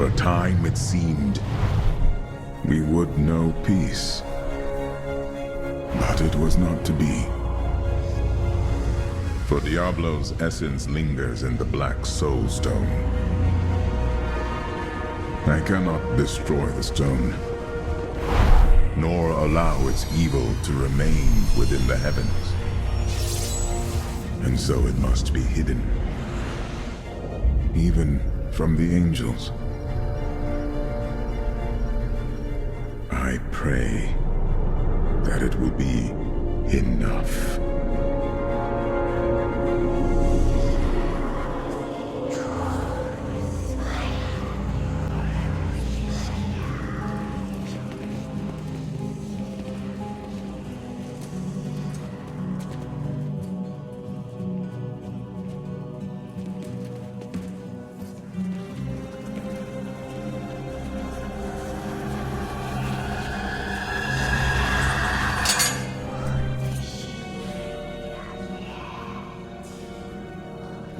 a time it seemed we would know peace. But it was not to be. For Diablo's essence lingers in the Black Soul Stone. I cannot destroy the stone, nor allow its evil to remain within the heavens. And so it must be hidden, even from the angels. I pray that it will be enough.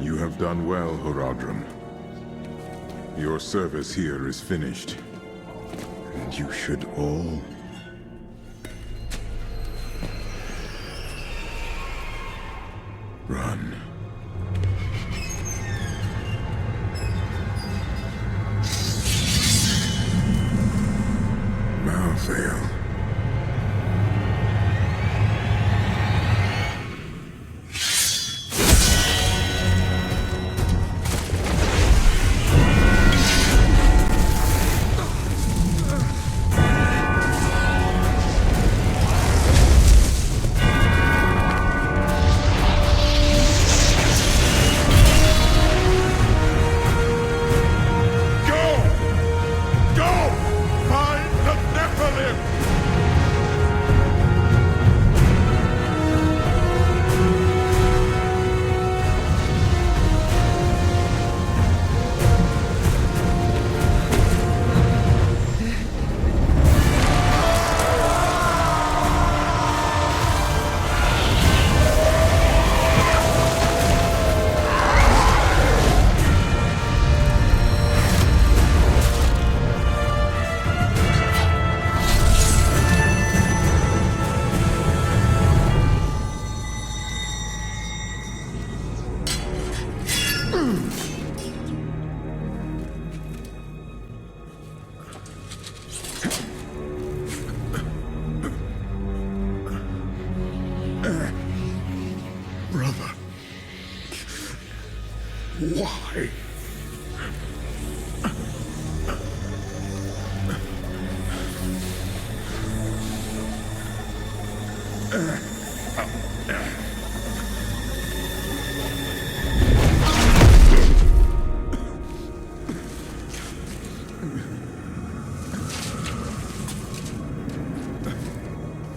You have done well, Horadrim. Your service here is finished, and you should all run. Malthael. Brother, why?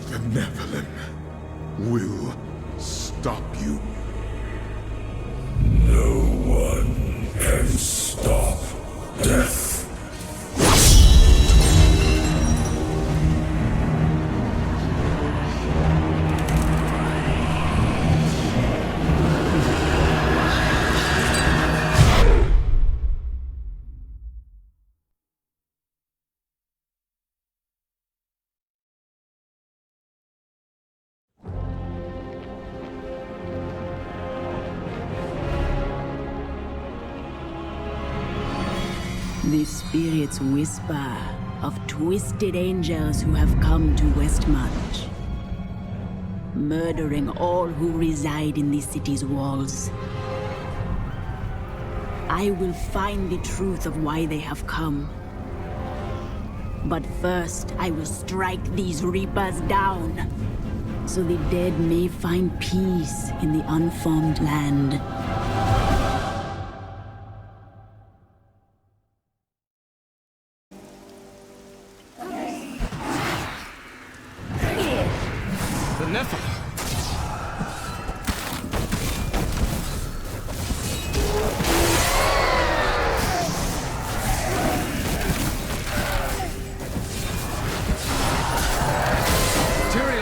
The Nephilim will stop you. No one can stop death. The spirits whisper of twisted angels who have come to Westmarch, murdering all who reside in the city's walls. I will find the truth of why they have come. But first, I will strike these reapers down, so the dead may find peace in the unformed land.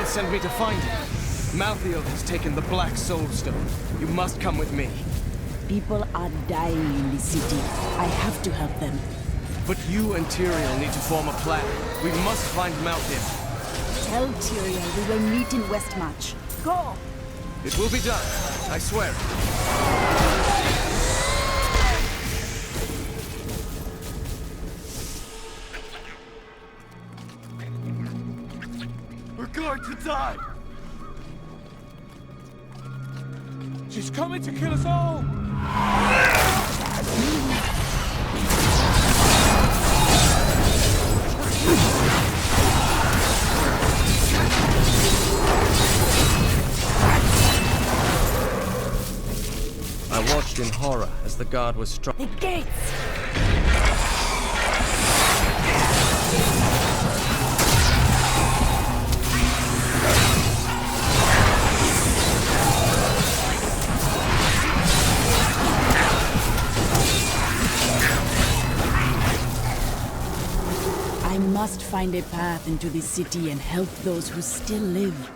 Send me to find him. Malthael has taken the Black Soul Stone. You must come with me. People are dying in the city. I have to help them. But you and Tyrael need to form a plan. We must find Malthael. Tell Tyrael we will meet in Westmarch. Go! It will be done. I swear. We're going to die! She's coming to kill us all! I watched in horror as the guard was struck. The gates! I must find a path into the city and help those who still live.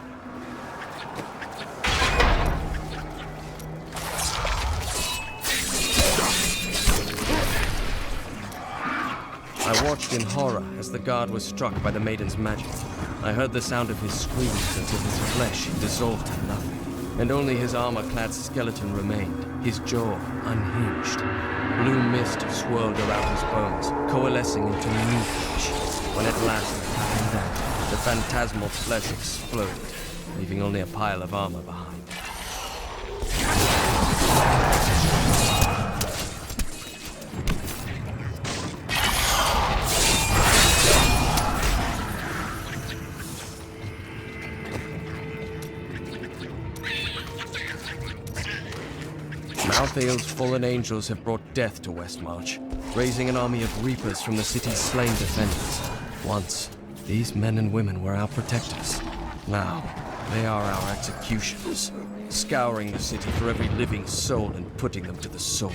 I watched in horror as the guard was struck by the maiden's magic. I heard the sound of his screams until his flesh dissolved to nothing, and only his armor-clad skeleton remained, his jaw unhinged. Blue mist swirled around his bones, coalescing into new flesh. When at last it happened down, the phantasmal flesh exploded, leaving only a pile of armor behind. Malthael's fallen angels have brought death to Westmarch, raising an army of reapers from the city's slain defenders. Once, these men and women were our protectors. Now, they are our executioners, scouring the city for every living soul and putting them to the sword.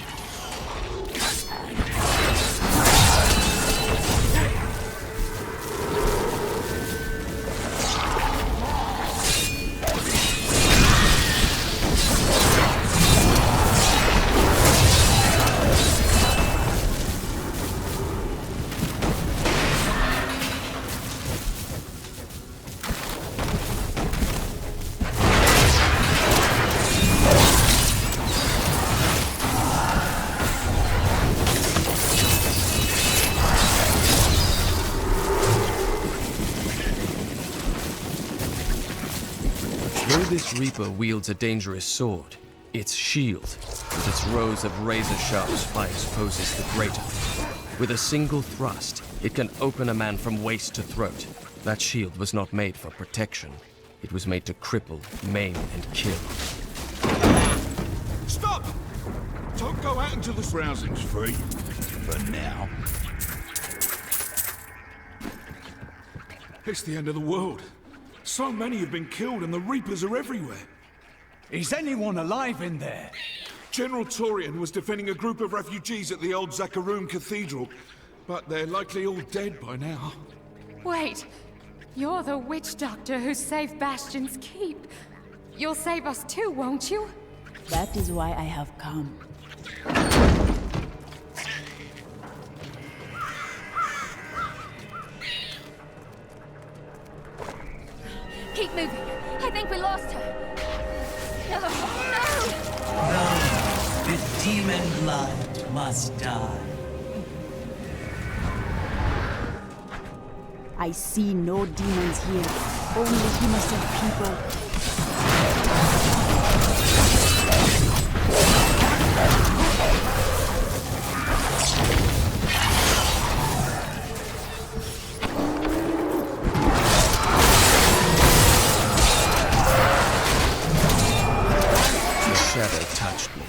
This Reaper wields a dangerous sword. Its shield, with its rows of razor-sharp spikes, poses the greater threat. With a single thrust, it can open a man from waist to throat. That shield was not made for protection. It was made to cripple, maim, and kill. Stop! Don't go out into the... Browsing's free. For now. It's the end of the world. So many have been killed and the Reapers are everywhere. Is anyone alive in there? General Torian was defending a group of refugees at the old Zakharoom Cathedral, but they're likely all dead by now. Wait, you're the witch doctor who saved Bastion's keep. You'll save us too, won't you? That is why I have come. Keep moving. I think we lost her. No, no! No, the demon blood must die. I see no demons here, only innocent people. Shadow touched me,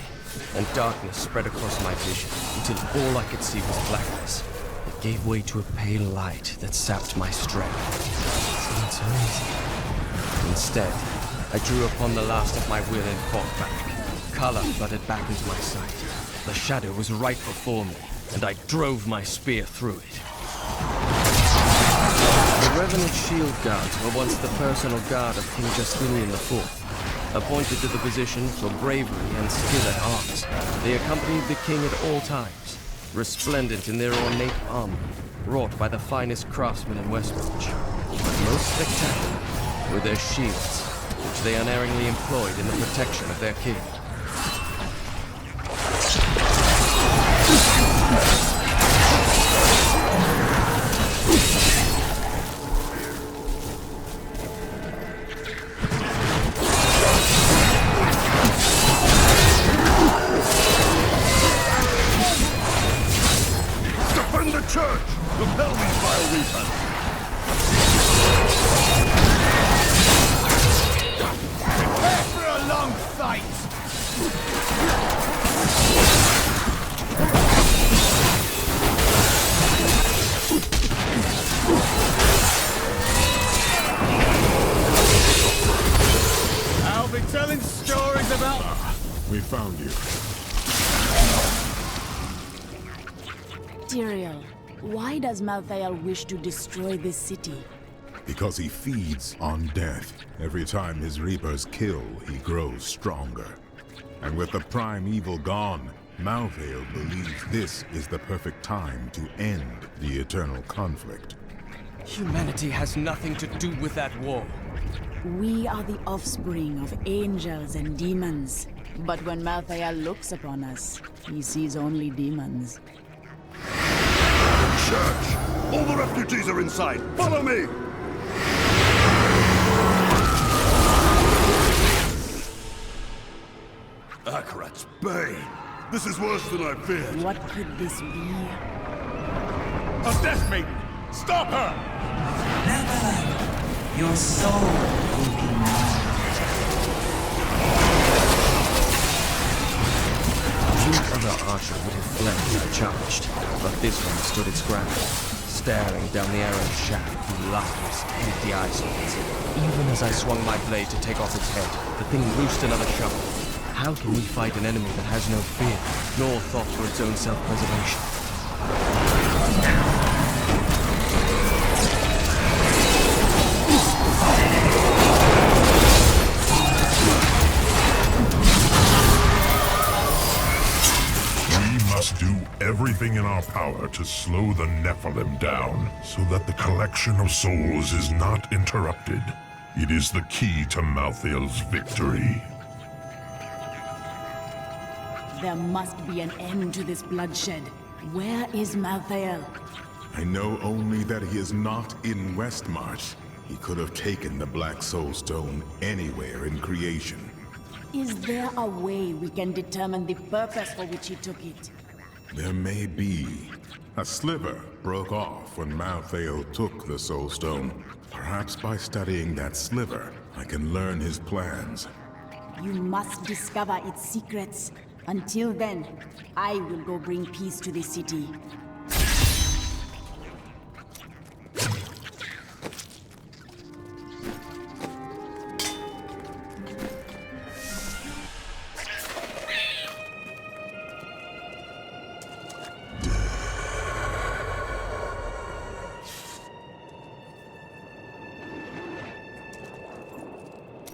and darkness spread across my vision until all I could see was blackness. It gave way to a pale light that sapped my strength. It seemed so easy. Instead, I drew upon the last of my will and fought back. Color flooded back into my sight. The shadow was right before me, and I drove my spear through it. The Revenant Shield Guards were once the personal guard of King Justinian IV. Appointed to the position for bravery and skill at arms, they accompanied the king at all times. resplendent in their ornate armor, wrought by the finest craftsmen in Westmarch. But most spectacular were their shields, which they unerringly employed in the protection of their king. Defend the church! Repel these vile reapers! Prepare for a long fight! I'll be telling stories about... We found you. Tyrael, why does Malthael wish to destroy this city? Because he feeds on death. Every time his reapers kill, he grows stronger. And with the primeval gone, Malthael believes this is the perfect time to end the eternal conflict. Humanity has nothing to do with that war. We are the offspring of angels and demons. But when Malthael looks upon us, he sees only demons. Church! All the refugees are inside! Follow me! Akarat's bane! This is worse than I feared! What could this be? A Death Maiden! Stop her! Never. Your soul will be mine. Any other archer would have fled as I charged, but this one stood its ground, staring down the arrow's shaft through lifeless, empty eye sockets. Even as I swung my blade to take off its head, the thing loosed another shot. How can we fight an enemy that has no fear, nor thought for its own self-preservation? We must do everything in our power to slow the Nephilim down, so that the collection of souls is not interrupted. It is the key to Malthael's victory. There must be an end to this bloodshed. Where is Malthael? I know only that he is not in Westmarch. He could have taken the Black Soul Stone anywhere in creation. Is there a way we can determine the purpose for which he took it? There may be. A sliver broke off when Malthael took the Soul Stone. Perhaps by studying that sliver, I can learn his plans. You must discover its secrets. Until then, I will go bring peace to the city.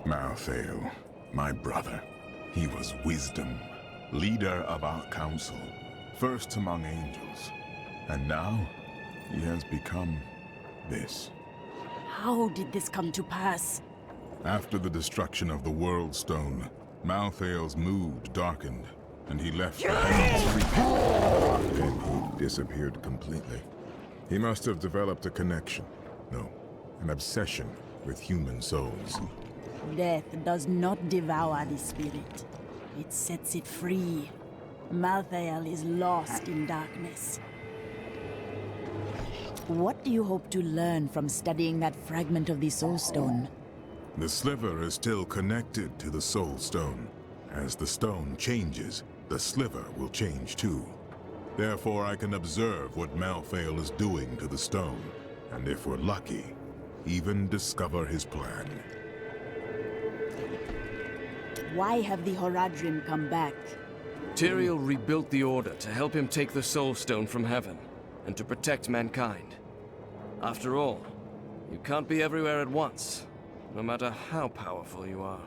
Malthael, my brother. He was wisdom, leader of our council, first among angels. And now, he has become this. How did this come to pass? After the destruction of the World Stone, Malthael's mood darkened, and he left the Haze. Then he disappeared completely. He must have developed a connection, no, an obsession with human souls. Death does not devour the spirit. It sets it free. Malthael is lost in darkness. What do you hope to learn from studying that fragment of the Soul Stone? The sliver is still connected to the Soul Stone. As the stone changes, the sliver will change too. Therefore, I can observe what Malthael is doing to the stone, and if we're lucky, even discover his plan. Why have the Horadrim come back? Tyrael rebuilt the Order to help him take the Soul Stone from heaven, and to protect mankind. After all, you can't be everywhere at once, no matter how powerful you are.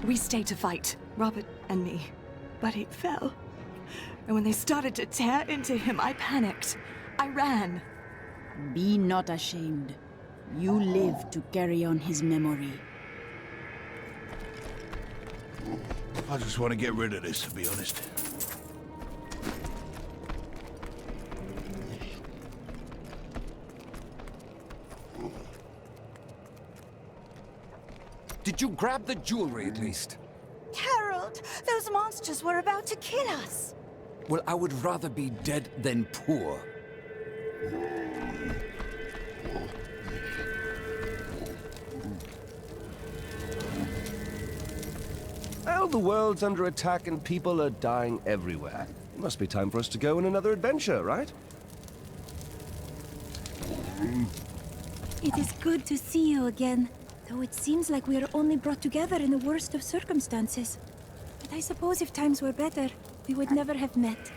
We stayed to fight, Robert and me. But he fell. And when they started to tear into him, I panicked. I ran. Be not ashamed. You live to carry on his memory. I just want to get rid of this, to be honest. Did you grab the jewelry at least? Harold, those monsters were about to kill us. Well, I would rather be dead than poor. Well, the world's under attack and people are dying everywhere. It must be time for us to go on another adventure, right? It is good to see you again, though it seems like we are only brought together in the worst of circumstances. But I suppose if times were better, we would never have met.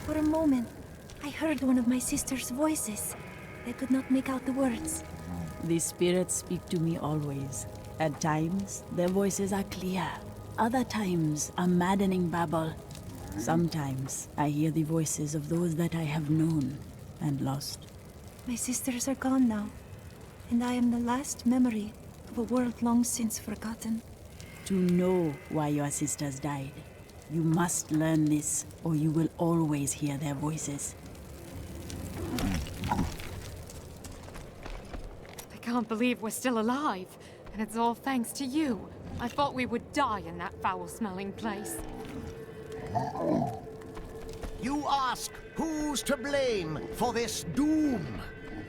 For a moment, I heard one of my sister's voices. I could not make out the words. The spirits speak to me always. At times, their voices are clear. Other times, a maddening babble. Sometimes, I hear the voices of those that I have known and lost. My sisters are gone now, and I am the last memory of a world long since forgotten. To know why your sisters died, you must learn this, or you will always hear their voices. I can't believe we're still alive, and it's all thanks to you. I thought we would die in that foul-smelling place. You ask who's to blame for this doom?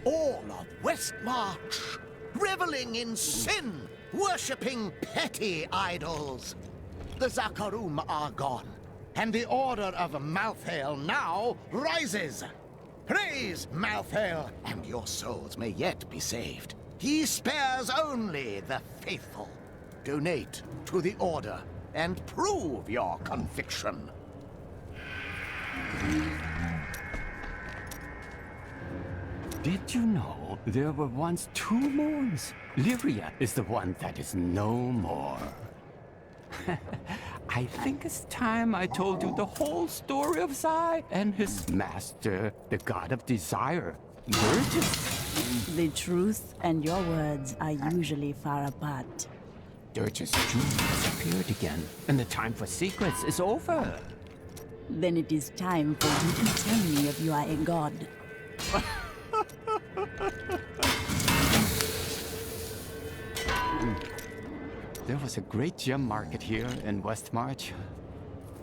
All of Westmarch, reveling in sin, worshipping petty idols. The Zakarum are gone, and the Order of Malthael now rises. Praise Malthael, and your souls may yet be saved. He spares only the faithful. Donate to the Order and prove your conviction. Did you know there were once two moons? Lyria is the one that is no more. I think it's time I told you the whole story of Zai and his master, the god of desire, Dirge's. The truth and your words are usually far apart. Dirge's jewel disappeared again, and the time for secrets is over. Then it is time for you to tell me if you are a god. There was a great gem market here in Westmarch.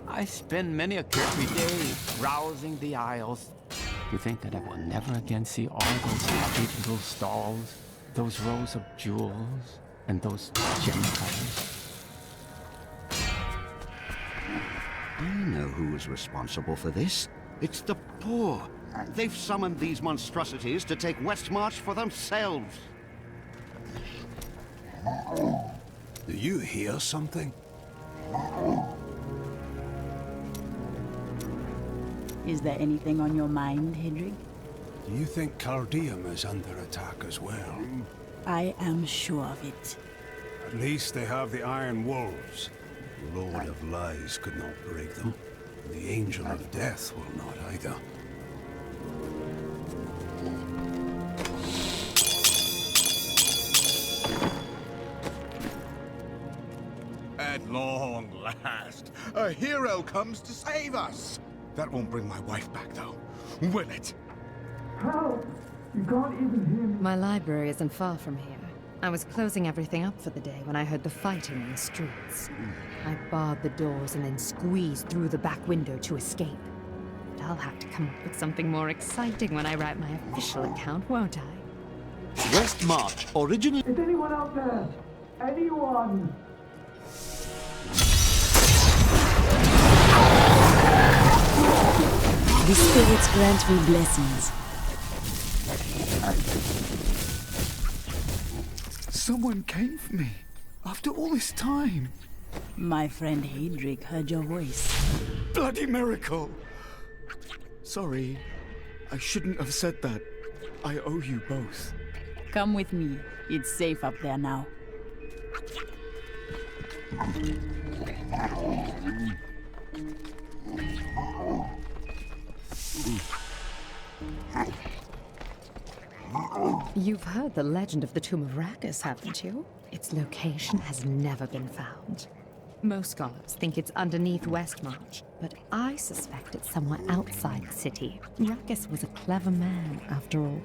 I spend many a carefree day browsing the aisles. To think that I will never again see all those happy little stalls, those rows of jewels, and those gem cutters. I know who is responsible for this. It's the poor. They've summoned these monstrosities to take Westmarch for themselves. Do you hear something? Is there anything on your mind, Hedrig? Do you think Cardium is under attack as well? I am sure of it. At least they have the Iron Wolves. The Lord of Lies could not break them. The Angel of Death will not either. At long last, a hero comes to save us. That won't bring my wife back, though, will it? Help! You can't even hear me. My library isn't far from here. I was closing everything up for the day when I heard the fighting in the streets. I barred the doors and then squeezed through the back window to escape. But I'll have to come up with something more exciting when I write my official account, won't I? Westmarch, originally... Is anyone out there? Anyone? The spirits grant me blessings. Someone came for me, after all this time. My friend Hedrig heard your voice. Bloody miracle! Sorry, I shouldn't have said that. I owe you both. Come with me. It's safe up there now. You've heard the legend of the Tomb of Rakus, haven't you? Its location has never been found. Most scholars think it's underneath Westmarch, but I suspect it's somewhere outside the city. Rakus was a clever man, after all.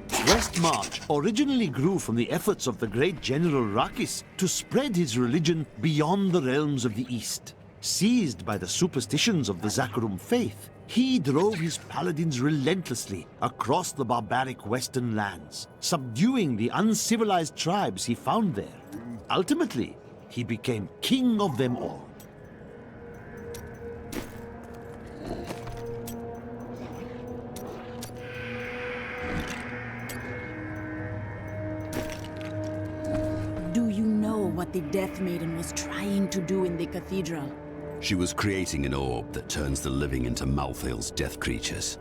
Westmarch originally grew from the efforts of the great General Rakus to spread his religion beyond the realms of the East. Seized by the superstitions of the Zakarum faith, he drove his paladins relentlessly across the barbaric western lands, subduing the uncivilized tribes he found there. Ultimately, he became king of them all. Do you know what the Death Maiden was trying to do in the cathedral? She was creating an orb that turns the living into Malthael's death creatures.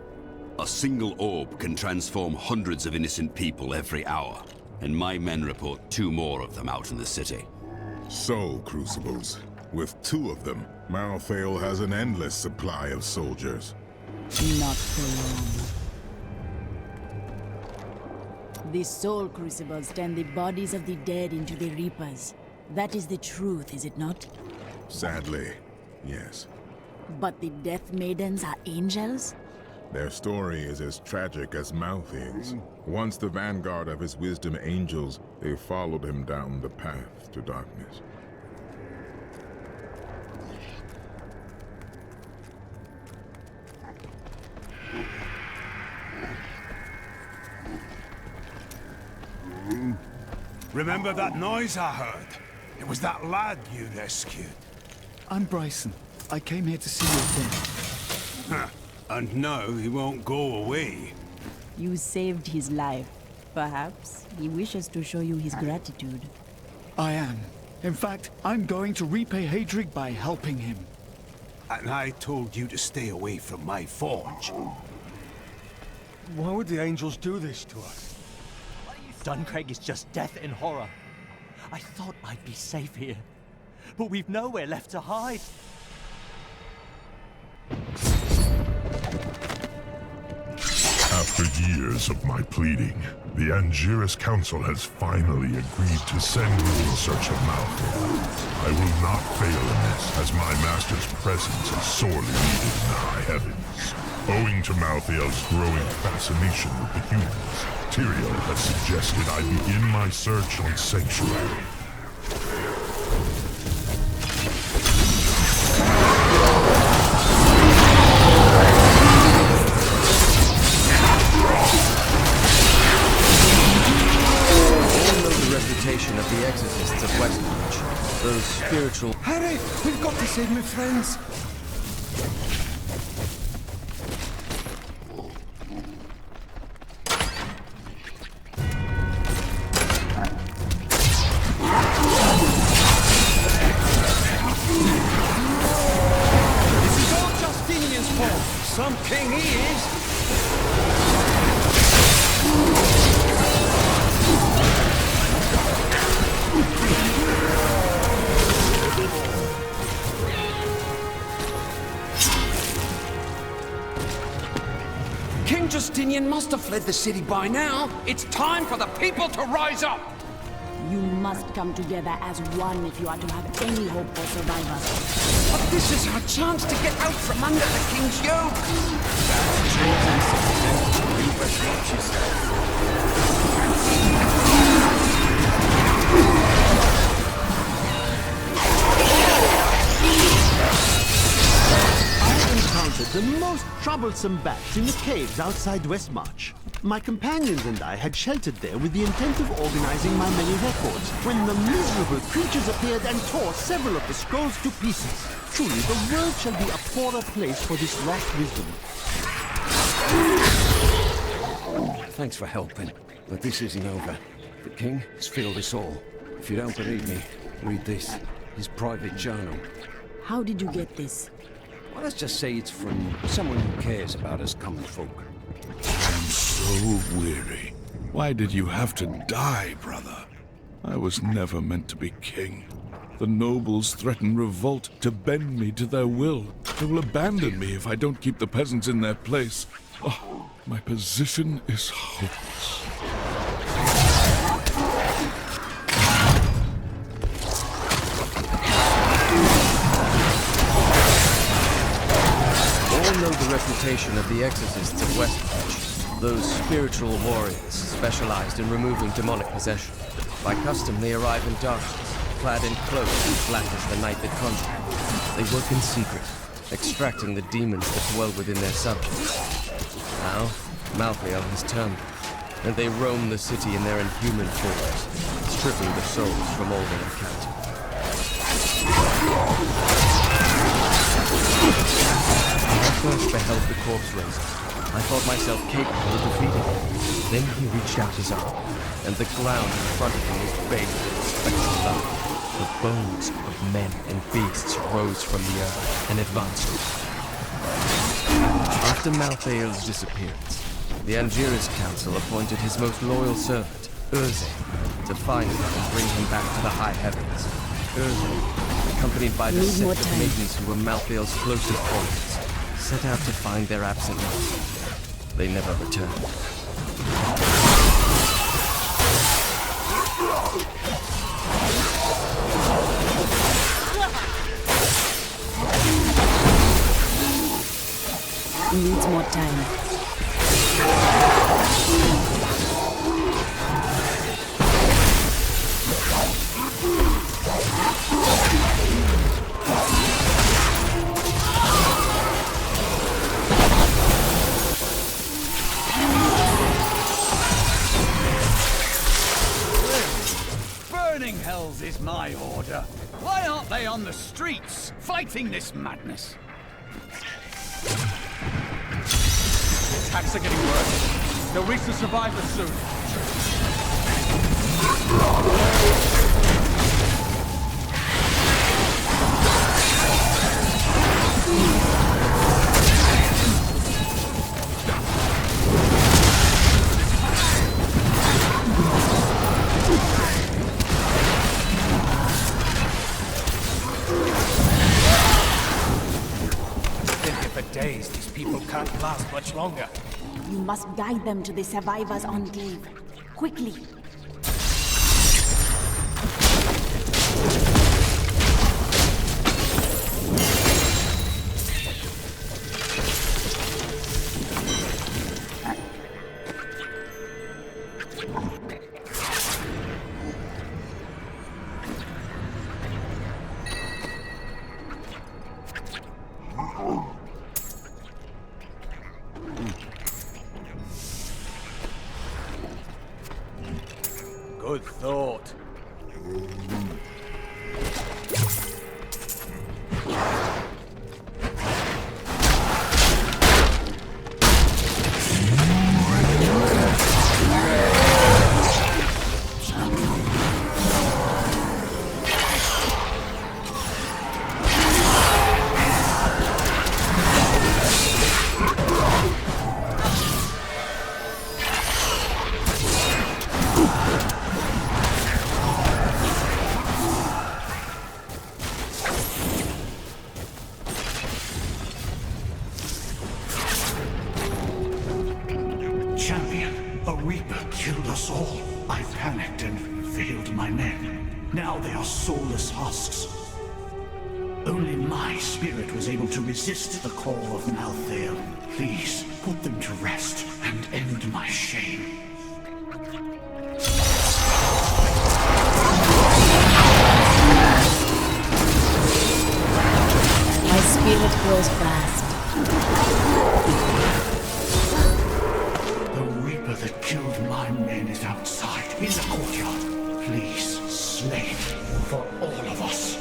A single orb can transform hundreds of innocent people every hour, and my men report 2 more of them out in the city. Soul crucibles. With 2 of them, Malthael has an endless supply of soldiers. Not for long. The soul crucibles turn the bodies of the dead into the Reapers. That is the truth, is it not? Sadly, yes. But the Death Maidens are angels? Their story is as tragic as Malthael's. Once the vanguard of his wisdom angels, they followed him down the path to darkness. Remember that noise I heard? It was that lad you rescued. I'm Bryson. I came here to see your friend. And now he won't go away. You saved his life. Perhaps he wishes to show you his gratitude. I am. In fact, I'm going to repay Hadrig by helping him. And I told you to stay away from my forge. Why would the angels do this to us? Duncraig is just death and horror. I thought I'd be safe here, but we've nowhere left to hide. After years of my pleading, the Angiris Council has finally agreed to send me in search of Malthael. I will not fail in this, as my master's presence is sorely needed in the high heavens. Owing to Malthael's growing fascination with the humans, Tyrael has suggested I begin my search on Sanctuary. Of the exorcists of Westmarch. Those spiritual... Harry! We've got to save my friends! This is all Justinian's fault! Some king he is! King Justinian must have fled the city by now. It's time for the people to rise up! You must come together as one if you are to have any hope for survival. But this is our chance to get out from under the king's yoke! The most troublesome bats in the caves outside Westmarch. My companions and I had sheltered there with the intent of organizing my many records, when the miserable creatures appeared and tore several of the scrolls to pieces. Truly, the world shall be a poorer place for this lost wisdom. Thanks for helping, but this isn't over. The king has filled us all. If you don't believe me, read this. His private journal. How did you get this? Well, let's just say it's from someone who cares about us common folk. I'm so weary. Why did you have to die, brother? I was never meant to be king. The nobles threaten revolt to bend me to their will. They will abandon me if I don't keep the peasants in their place. Oh, my position is hopeless. All know the reputation of the exorcists of Westmarch. Those spiritual warriors specialized in removing demonic possession. By custom, they arrive in darkness, clad in cloaks as black as the night that conjured. They work in secret, extracting the demons that dwell within their subjects. Now, Malthael has turned them, and they roam the city in their inhuman forms, stripping the souls from all they encounter. When I first beheld the corpse raiser, I thought myself capable of defeating him. Then he reached out his arm, and the ground in front of him was bathed in spectral light. The bones of men and beasts rose from the earth and advanced. After Malthael's disappearance, the Angiris Council appointed his most loyal servant, Urze, to find him and bring him back to the high heavens. Urze, accompanied by the set of maidens who were Malthael's closest followers, set out to find their absent master. They never returned. Needs more time. Burning hells is my order. Why aren't they on the streets, fighting this madness? The attacks are getting worse. They'll reach the survivors soon. Days, these people can't last much longer. You must guide them to the survivors' enclave. Quickly. Good thought. Resist the call of Malthael. Please, put them to rest and end my shame. My spirit grows fast. The Reaper that killed my men is outside, in the courtyard. Please, slay it for all of us.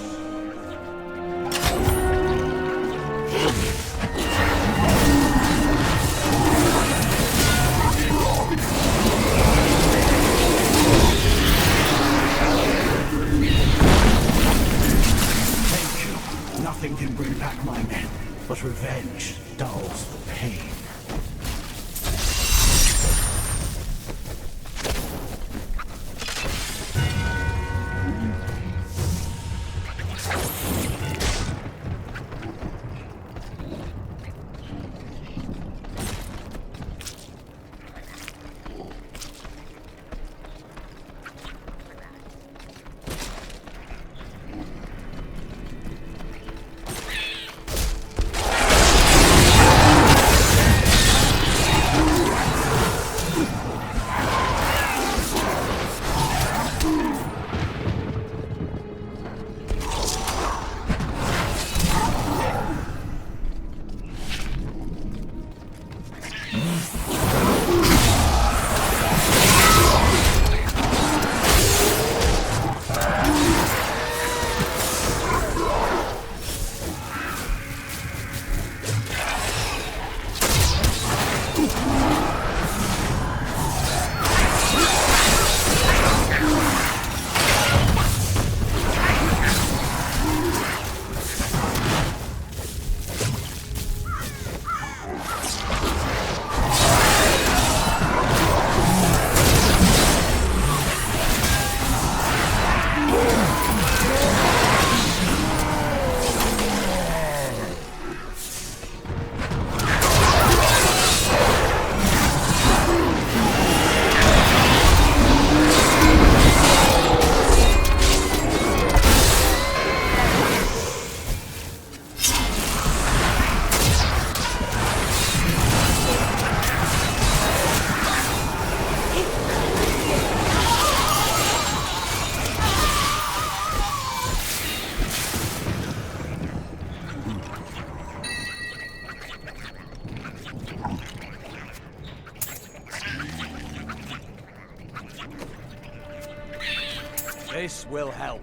Nothing can bring back my men, but revenge dulls the pain. This will help.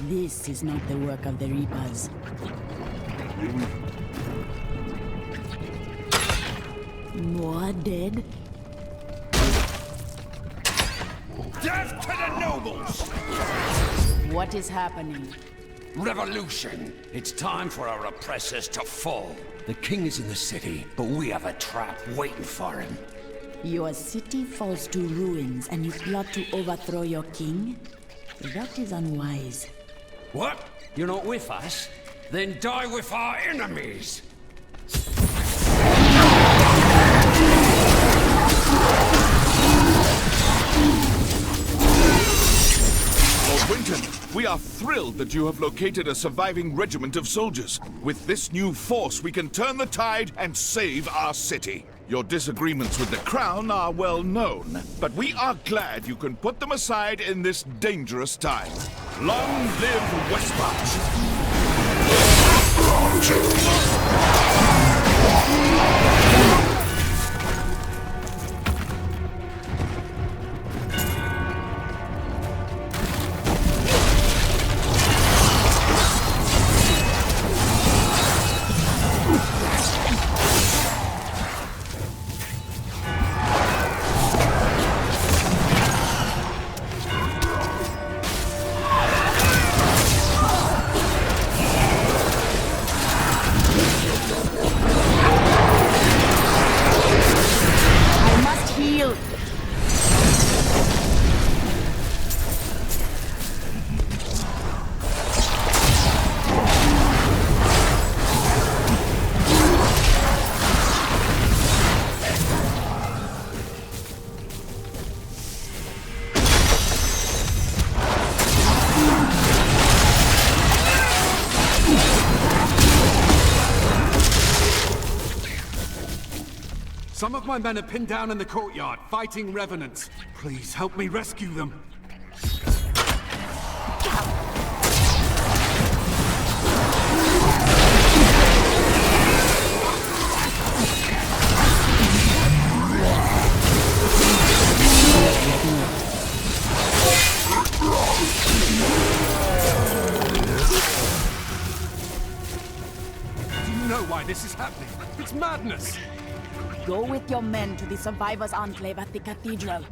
This is not the work of the Reapers. More dead? Death to the nobles! What is happening? Revolution! It's time for our oppressors to fall. The king is in the city, but we have a trap waiting for him. Your city falls to ruins and you plot to overthrow your king? That is unwise. What? You're not with us? Then die with our enemies! Lord Winton, we are thrilled that you have located a surviving regiment of soldiers. With this new force, we can turn the tide and save our city. Your disagreements with the Crown are well known, but we are glad you can put them aside in this dangerous time. Long live Westmarch! Some of my men are pinned down in the courtyard, fighting revenants. Please help me rescue them. Do you know why this is happening? It's madness! Go with your men to the Survivors' Enclave at the Cathedral.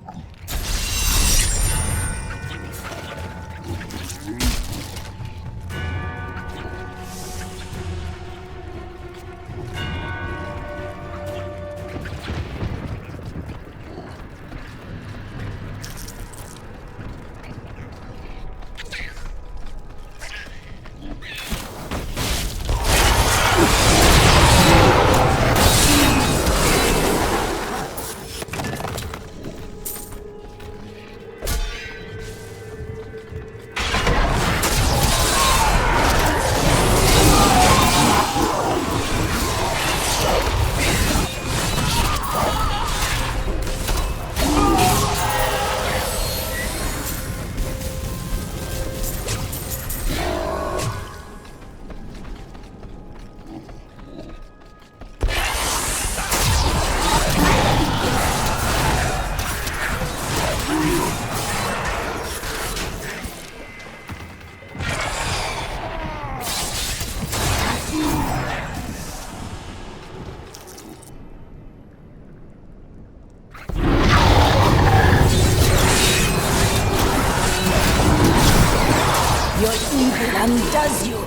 Undoes you!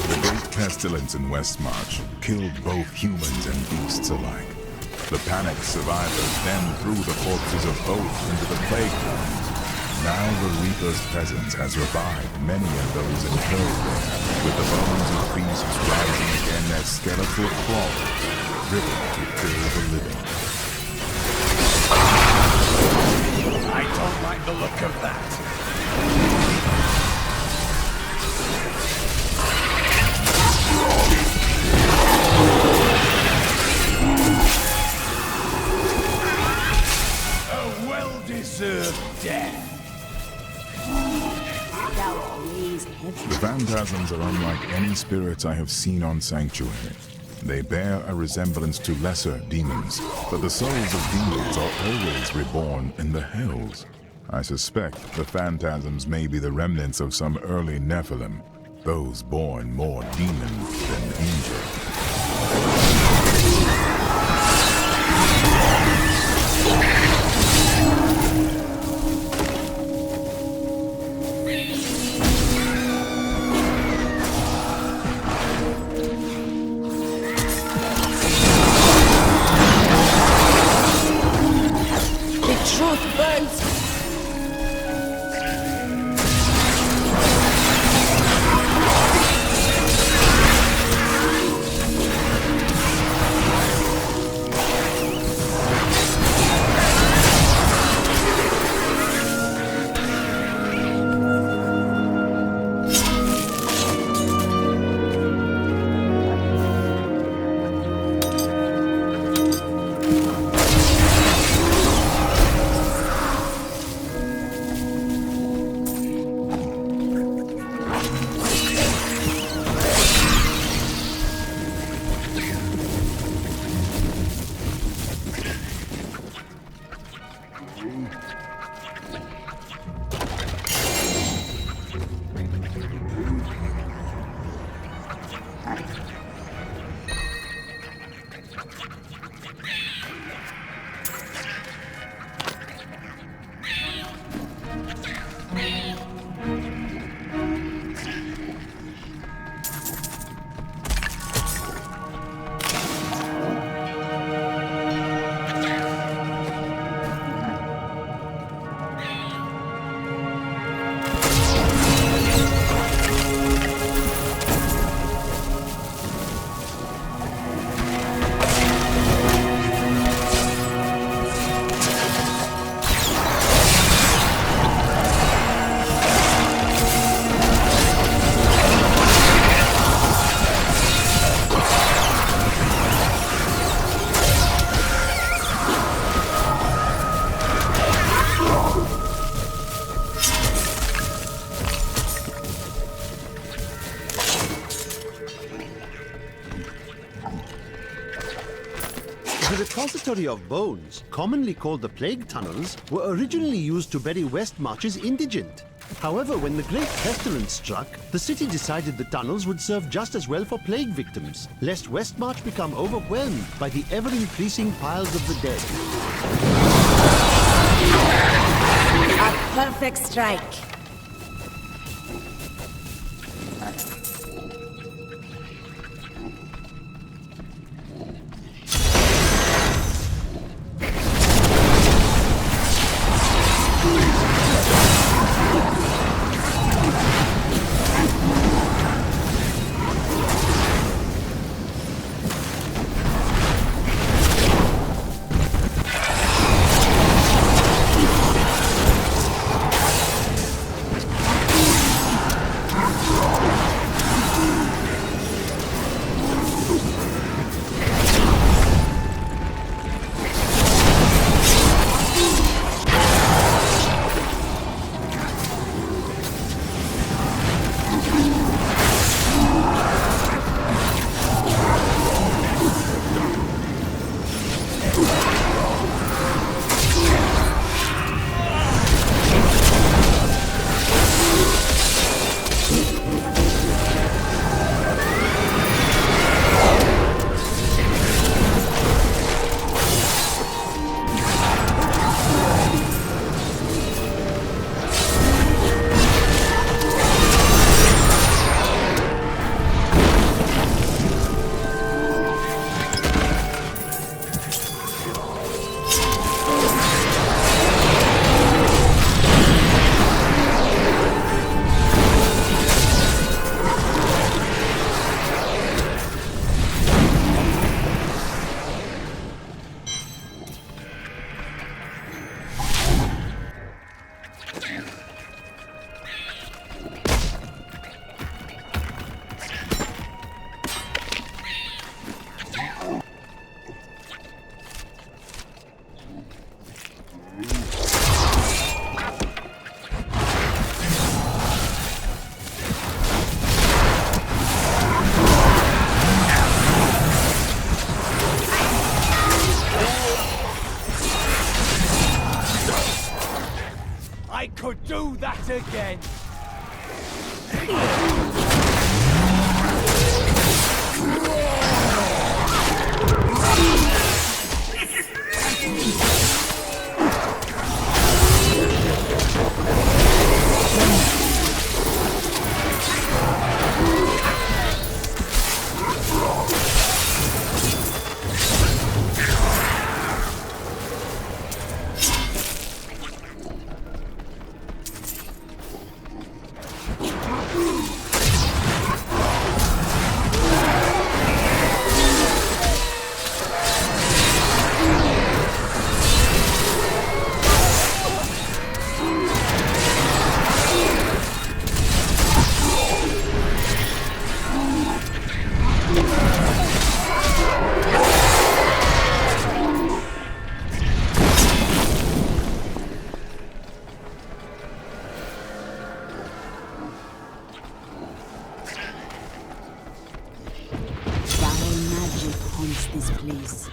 The great pestilence in Westmarch killed both humans and beasts alike. The panicked survivors then threw the corpses of both into the plague ground. Now the Reaper's presence has revived many of those interred there, with the bones of beasts rising again as skeletal crawlers, driven to kill the living. I don't like the look of that. A well-deserved death. Thou raise phantasms are unlike any spirits I have seen on Sanctuary. They bear a resemblance to lesser demons, but the souls of demons are always reborn in the hells. I suspect the phantasms may be the remnants of some early Nephilim, those born more demon than angel. Truth burns. The repository of bones, commonly called the Plague Tunnels, were originally used to bury Westmarch's indigent. However, when the Great Pestilence struck, the city decided the tunnels would serve just as well for plague victims, lest Westmarch become overwhelmed by the ever-increasing piles of the dead. A perfect strike. Not again. This place.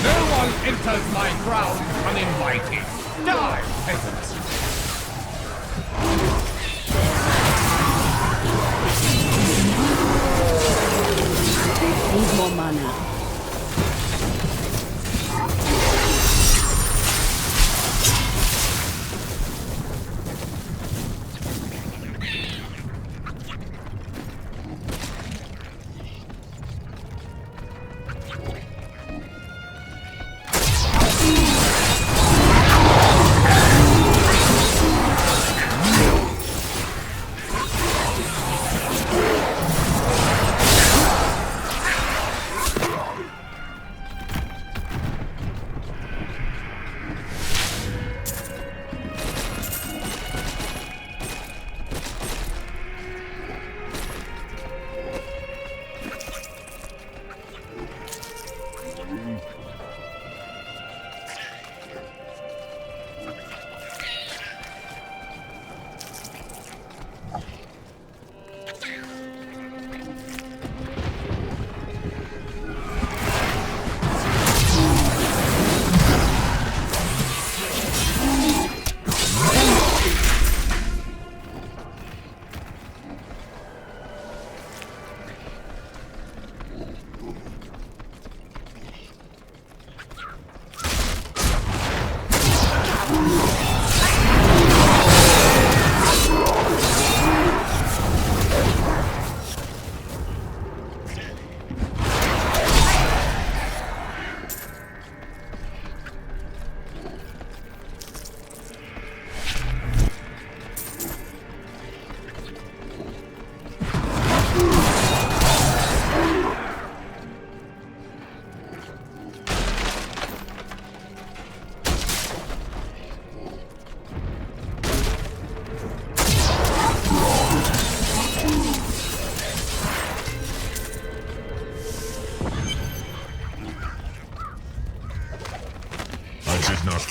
No one enters my ground uninvited. Die, peasants! Need more mana.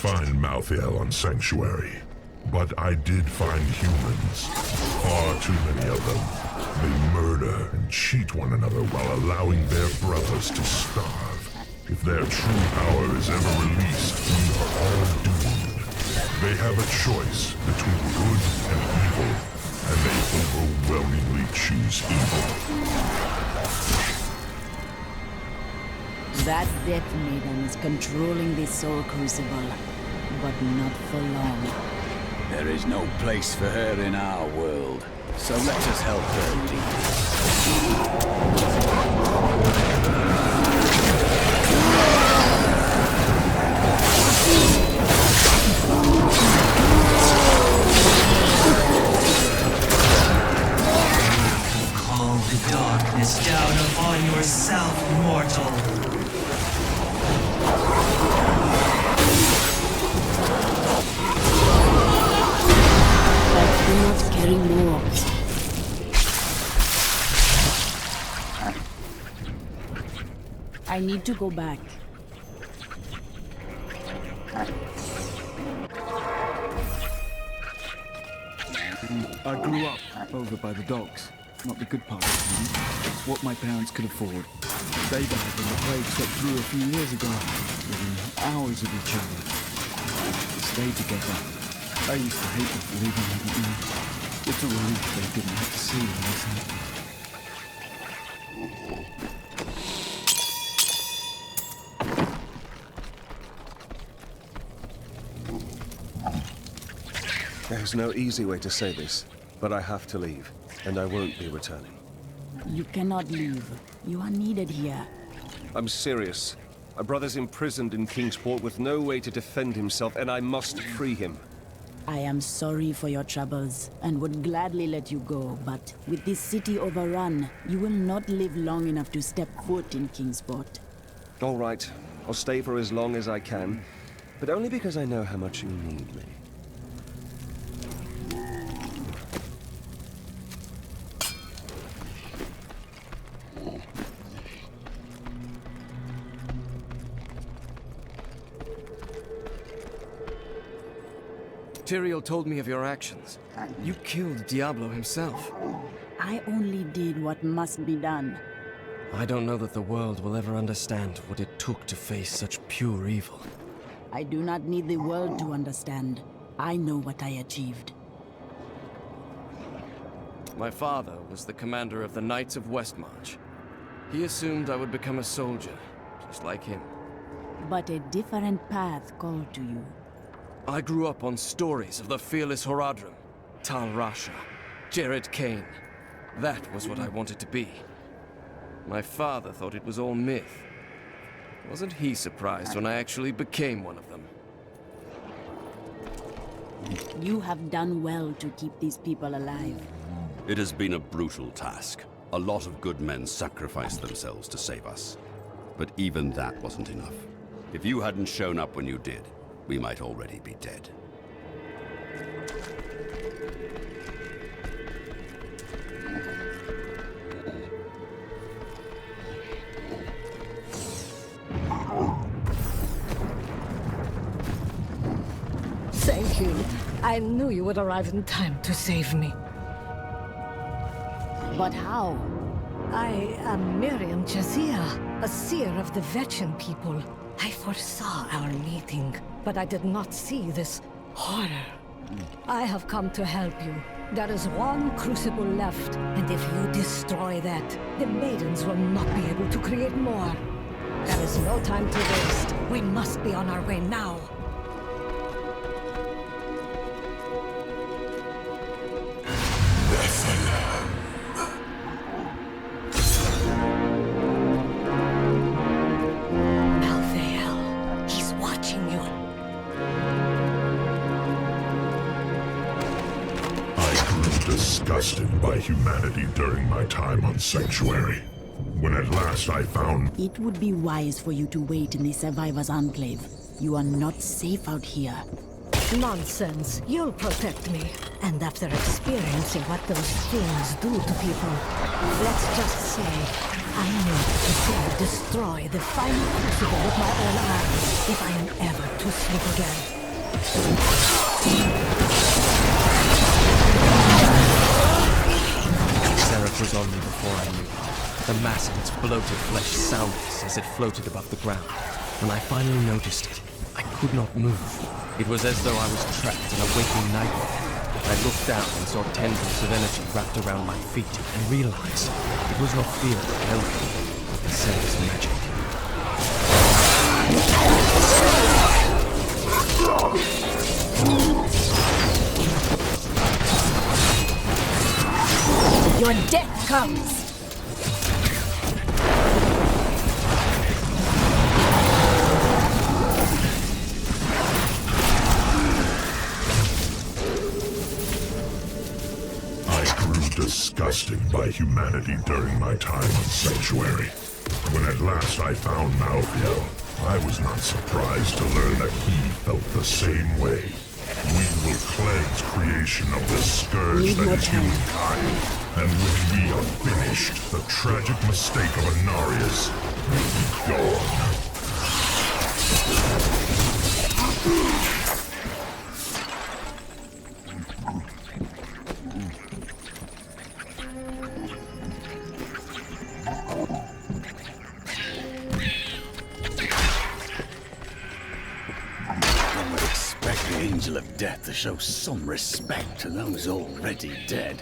Find Malthael on Sanctuary, but I did find humans. Far too many of them. They murder and cheat one another while allowing their brothers to starve. If their true power is ever released, we are all doomed. They have a choice between good and evil, and they overwhelmingly choose evil. That Death Maiden is controlling the Soul Crucible, but not for long. There is no place for her in our world, so let us help her lead. Call the darkness down upon yourself, mortal. Not carry more. I need to go back. I grew up over by the docks. not the good part. It's what my parents could afford. They died when the plague swept through a few years ago, within hours of each other. They stayed together. I used to hate them for leaving me behind. It's a relief they didn't have to see when this happened. There's no easy way to say this, but I have to leave, and I won't be returning. You cannot leave. You are needed here. I'm serious. My brother's imprisoned in Kingsport with no way to defend himself, and I must free him. I am sorry for your troubles, and would gladly let you go, but with this city overrun, you will not live long enough to step foot in Kingsport. All right, I'll stay for as long as I can, but only because I know how much you need me. Tyrael told me of your actions. You killed Diablo himself. I only did what must be done. I don't know that the world will ever understand what it took to face such pure evil. I do not need the world to understand. I know what I achieved. My father was the commander of the Knights of Westmarch. He assumed I would become a soldier, just like him. But a different path called to you. I grew up on stories of the fearless Horadrim, Tal Rasha, Jared Kane. That was what I wanted to be. My father thought it was all myth. Wasn't he surprised when I actually became one of them? You have done well to keep these people alive. It has been a brutal task. A lot of good men sacrificed themselves to save us. But even that wasn't enough. If you hadn't shown up when you did, we might already be dead. Thank you. I knew you would arrive in time to save me. But how? I am Miriam Jazia, a seer of the Vetchin people. I foresaw our meeting, but I did not see this horror. I have come to help you. There is one crucible left, and if you destroy that, the maidens will not be able to create more. There is no time to waste. We must be on our way now. Disgusted by humanity during my time on Sanctuary. When at last I found... It would be wise for you to wait in the Survivor's Enclave. You are not safe out here. Nonsense. You'll protect me. And after experiencing what those things do to people, let's just say, I need to dare destroy the final crucible with my own eyes if I am ever to sleep again. Cellar was on me before I knew it. The mass of its bloated flesh soundless as it floated above the ground. When I finally noticed it, I could not move. It was as though I was trapped in a waking nightmare. I looked down and saw tendrils of energy wrapped around my feet and realized it was not fear that held me, but the Cellar's magic. Your death comes! I grew disgusted by humanity during my time on Sanctuary. When at last I found Malthael, I was not surprised to learn that he felt the same way. We will cleanse creation of the scourge that is humankind. And when we are finished, the tragic mistake of Anarius will be gone. death to show some respect to those already dead.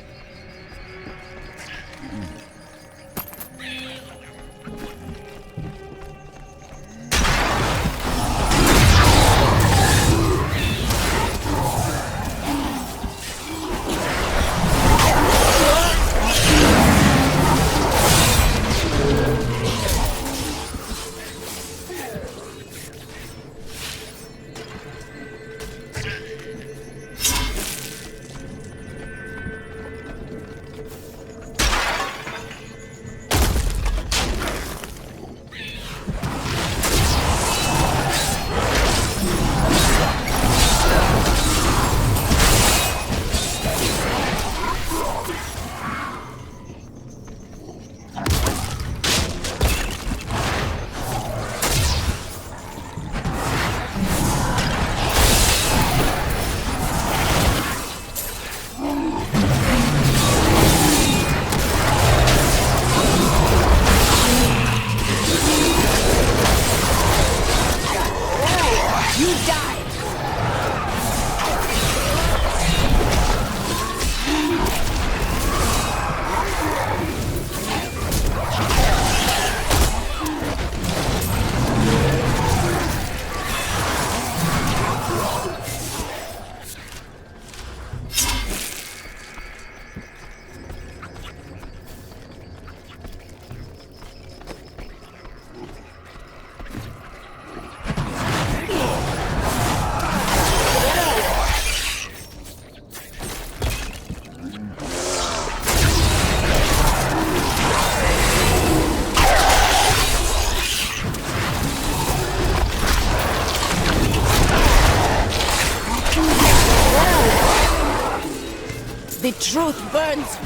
The truth burns.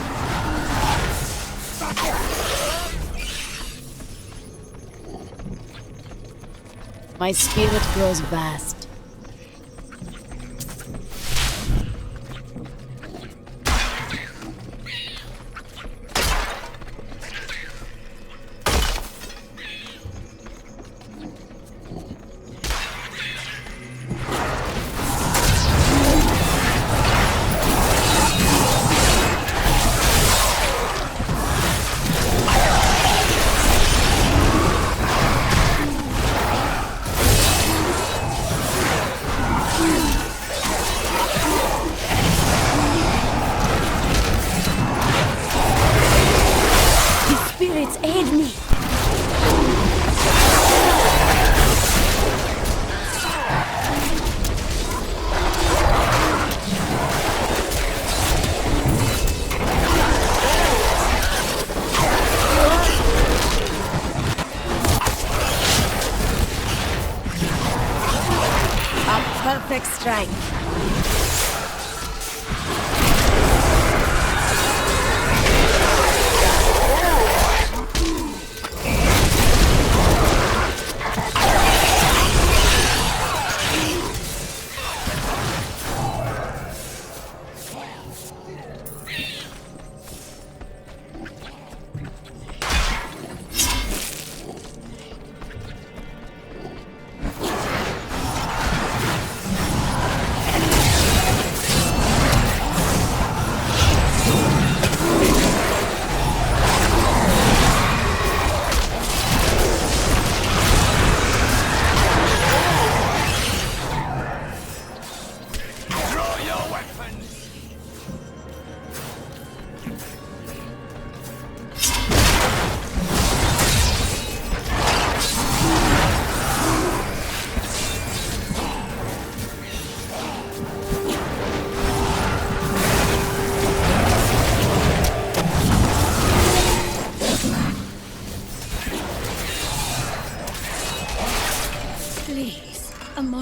My spirit grows vast. Perfect strike.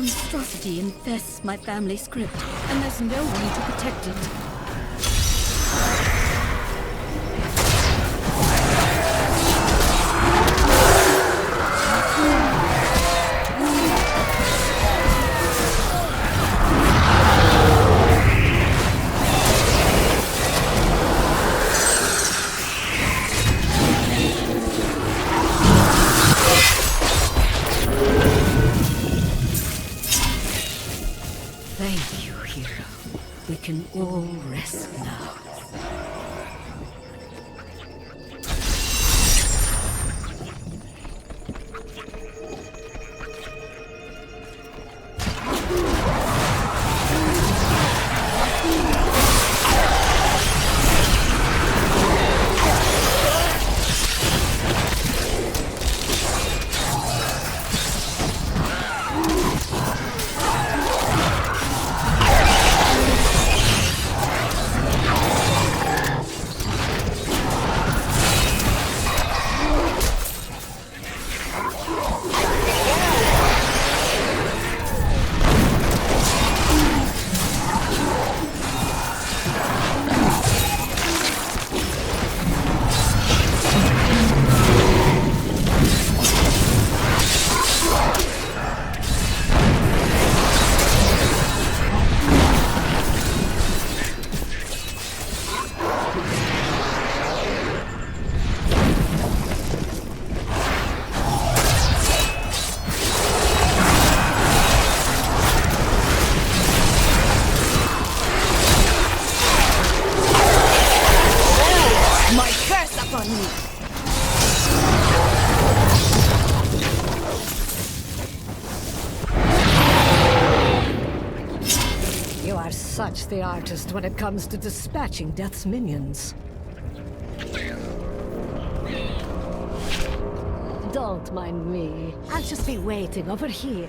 monstrosity infests my family's crypt, and there's no way to protect it. Thank you, hero. can all rest now. Such the artist when it comes to dispatching Death's minions. Don't mind me. I'll just be waiting over here.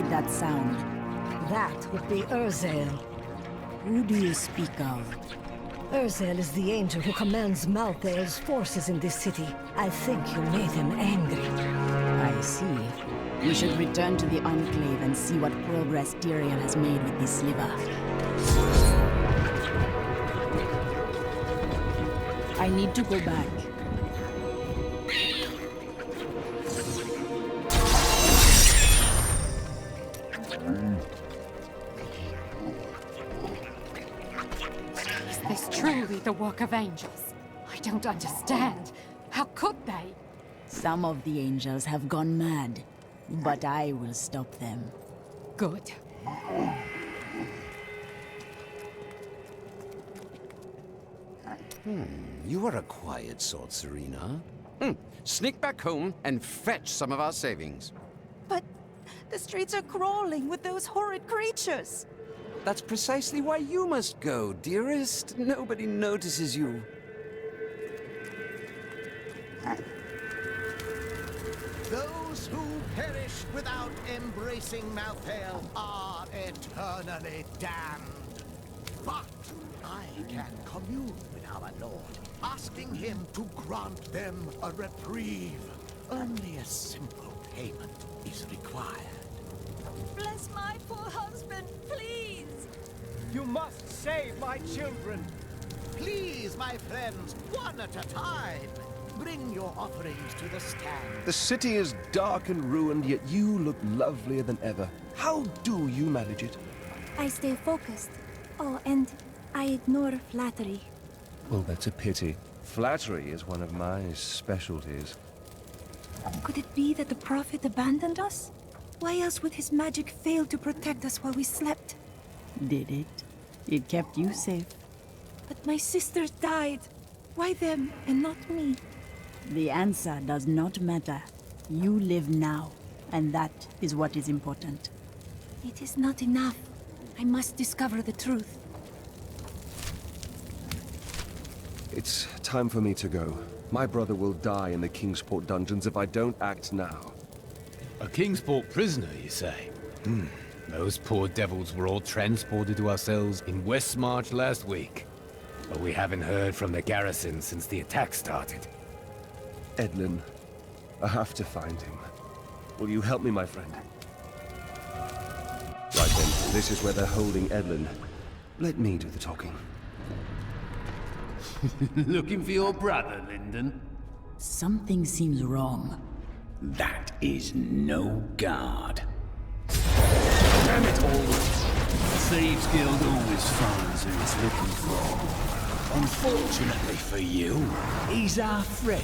That sound? That would be Urzael. Who do you speak of? Urzael is the angel who commands Malthael's forces in this city. I think you made him angry. I see. We should return to the Enclave and see what progress Tyrion has made with this sliver. I need to go back. Is this truly the work of angels? I don't understand. How could they? Some of the angels have gone mad, but I will stop them. Good. You are a quiet sort, Serena. Sneak back home and fetch some of our savings. But the streets are crawling with those horrid creatures. That's precisely why you must go, dearest. Nobody notices you. Those who perish without embracing Malthael are eternally damned. But I can commune with our Lord, asking him to grant them a reprieve. Only a simple payment is required. Bless my poor husband, please! You must save my children. Please, my friends, one at a time. Bring your offerings to the stand. The city is dark and ruined, yet you look lovelier than ever. How do you manage it? I stay focused. Oh, and I ignore flattery. Well, that's a pity. Flattery is one of my specialties. Could it be that the Prophet abandoned us? Why else would his magic fail to protect us while we slept? Did it? It kept you safe. But my sisters died. Why them and not me? The answer does not matter. You live now, and that is what is important. It is not enough. I must discover the truth. It's time for me to go. My brother will die in the Kingsport dungeons if I don't act now. A Kingsport prisoner, you say? Those poor devils were all transported to our cells in Westmarch last week. But we haven't heard from the garrison since the attack started. Edlin, I have to find him. Will you help me, my friend? Right then, this is where they're holding Edlin. Let me do the talking. Looking for your brother, Lyndon? Something seems wrong. That is no guard. Damn it all! Thieves Guild always finds who it's looking for. Unfortunately for you, he's our friend.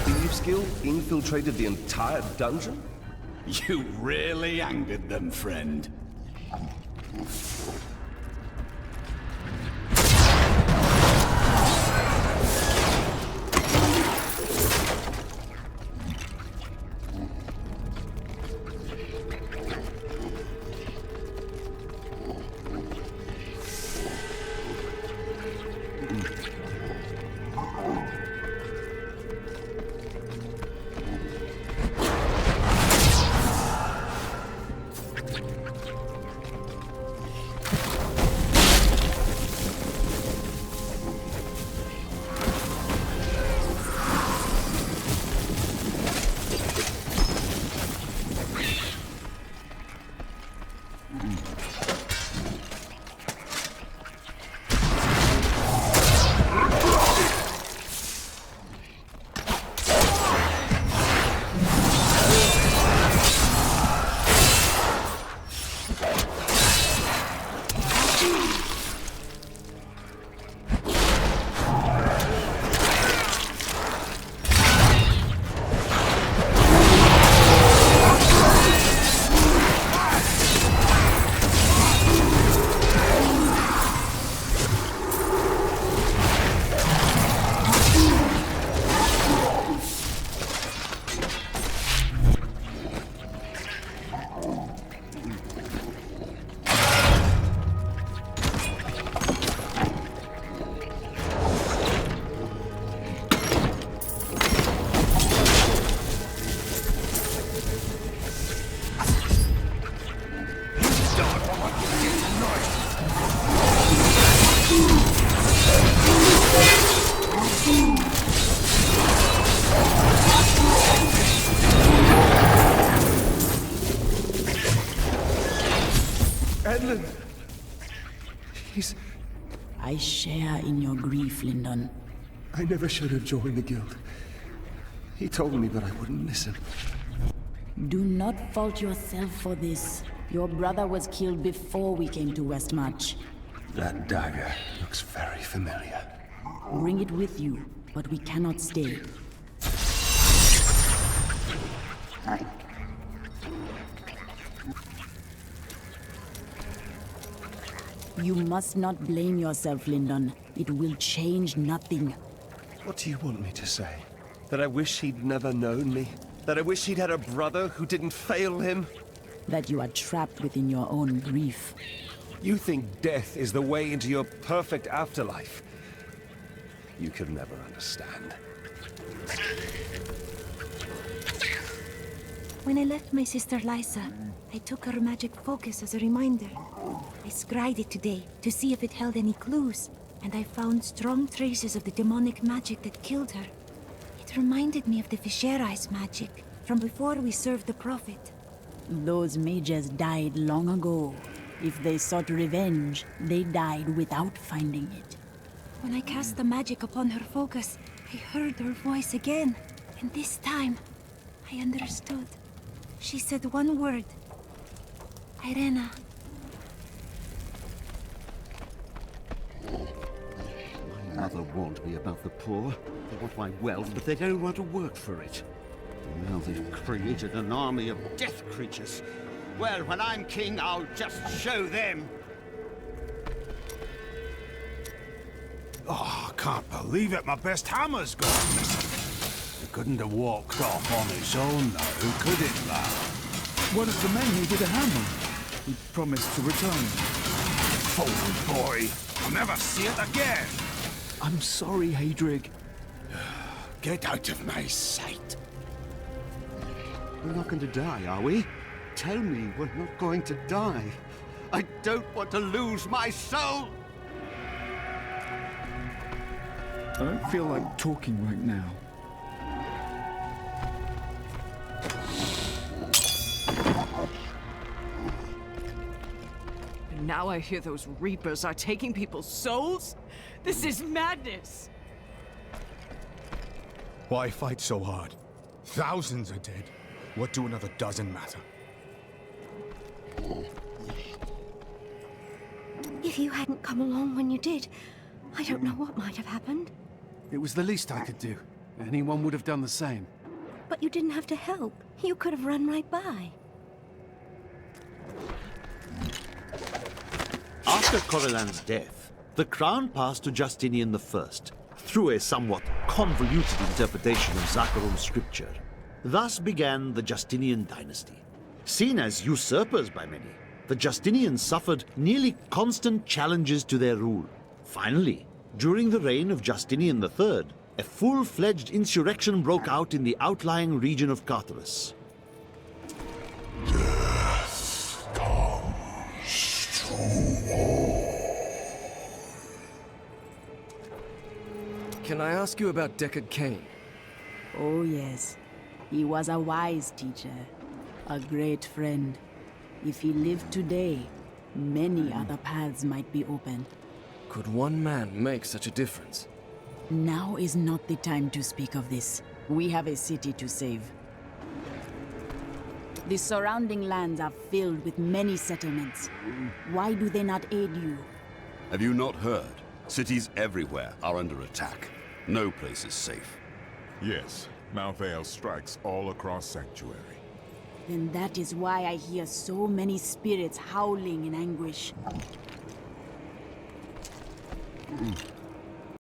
The Thieves Guild infiltrated the entire dungeon? You really angered them, friend. Edlin! I share in your grief, Lyndon. I never should have joined the guild. He told me, but I wouldn't listen. Do not fault yourself for this. Your brother was killed before we came to Westmarch. That dagger looks very familiar. Bring it with you, but we cannot stay. You must not blame yourself, Lyndon. It will change nothing. What do you want me to say? That I wish he'd never known me? That I wish he'd had a brother who didn't fail him? That you are trapped within your own grief. You think death is the way into your perfect afterlife? You could never understand. When I left my sister Lysa, I took her magic focus as a reminder. I scryed it today to see if it held any clues, and I found strong traces of the demonic magic that killed her. It reminded me of the Viserys magic from before we served the Prophet. Those mages died long ago. If they sought revenge, they died without finding it. When I cast the magic upon her focus, I heard her voice again, and this time, I understood. She said one word. Irena. My mother warned me about the poor. They want my wealth, but they don't want to work for it. And now they've created an army of death creatures. Well, when I'm king, I'll just show them. Oh, I can't believe it. My best hammer's gone missing. He couldn't have walked off on his own, though, could it, lad? One of the men needed a hammer. He promised to return. Fool boy. I'll never see it again. I'm sorry, Hadrig. Get out of my sight. We're not going to die, are we? Tell me we're not going to die. I don't want to lose my soul! I don't feel like talking right now. And now I hear those Reapers are taking people's souls? This is madness! Why fight so hard? Thousands are dead. What do another dozen matter? If you hadn't come along when you did, I don't know what might have happened. It was the least I could do. Anyone would have done the same. But you didn't have to help. You could have run right by. After Corellan's death, the crown passed to Justinian I, through a somewhat convoluted interpretation of Zakharum scripture. Thus began the Justinian dynasty. Seen as usurpers by many, the Justinians suffered nearly constant challenges to their rule. Finally, during the reign of Justinian III, a full-fledged insurrection broke out in the outlying region of Carthage. Death comes to all. Can I ask you about Deckard Cain? Oh yes. He was a wise teacher. A great friend. If he lived today, many other paths might be open. Could one man make such a difference? Now is not the time to speak of this. We have a city to save. The surrounding lands are filled with many settlements. Why do they not aid you? Have you not heard? Cities everywhere are under attack. No place is safe. Yes, Malthael strikes all across Sanctuary. Then that is why I hear so many spirits howling in anguish.